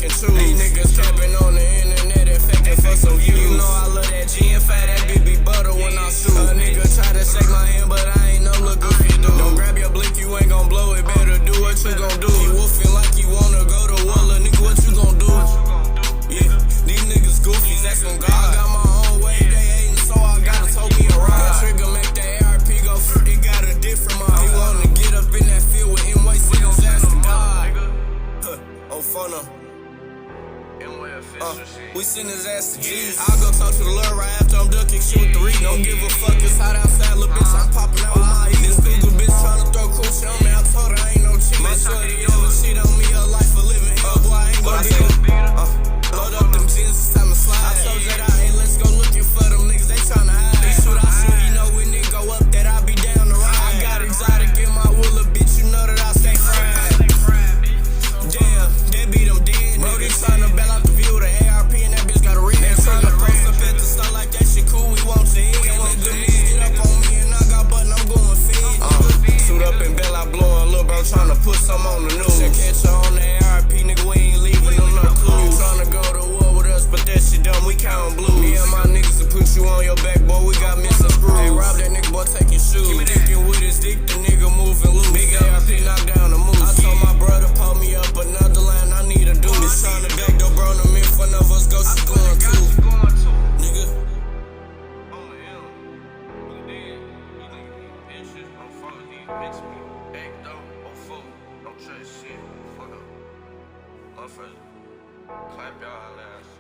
and choose. These niggas capping on the internet and faking for some views. You know I love that G and fat, that bitch be butter when I shoot. A nigga try to shake my hand, but I ain't no look goofy dude. Don't grab your blick, you ain't gon' blow it. Better do what you gon' do. You wolfing like you wanna go to war, little nigga, what you gon' do? Yeah, these niggas goofies, that's on God. I got my own way, they hating, so I gotta tow me a ride. That trigger make that ARP go, it got a different mind. He wanna get up in that field with M-Way, send his ass to God. Oh, phone up. We send his ass to Jesus. I'll go talk to the Lord right after I'm ducking shit with the read. Don't give a fuck, it's hot outside, little bitch. I'm popping out with my heat. This stupid bitch tryna throw coochie on me. I told her I ain't no cheat. My shorty ever cheat on me, a life of living hell, boy, I ain't gon' beat her. Load up them jeans, it's time to slide. I told that hey, let's go looking for them niggas, they tryna hide. They shoot, I shoot, you know when nigga go up, that I be down the ride. I got exotic in my wooler, bitch, you know that I stay fried. Damn, they beat them dead. Brody tryna bail out the view, the ARP and that bitch got a red. They tryna post up at the store like that shit cool, we want to hit. Nigga, get up on me and I got button, I'm going fed. Suit up and bail out blowing, lil' bro tryna put some on the news. Should catch her on the ARP, nigga, we ain't leaving them no clues. You tryna go to war with us, but that shit dumb, we countin' blues. Me and my niggas to put you on your back, boy, we got Missin screws. Hey, rob that nigga, boy, take your shoes. Kickin' with his dick, the nigga moving loose. Big ARP knock down the moose. I told my brother, pull me up another line, I need a dude. Bitch tryna backdoor burn them if one of us go, she going too. Nigga. Bitch me, back though, oh fuck, don't trust shit, fuck up. Motherfucker, clap y'all ass.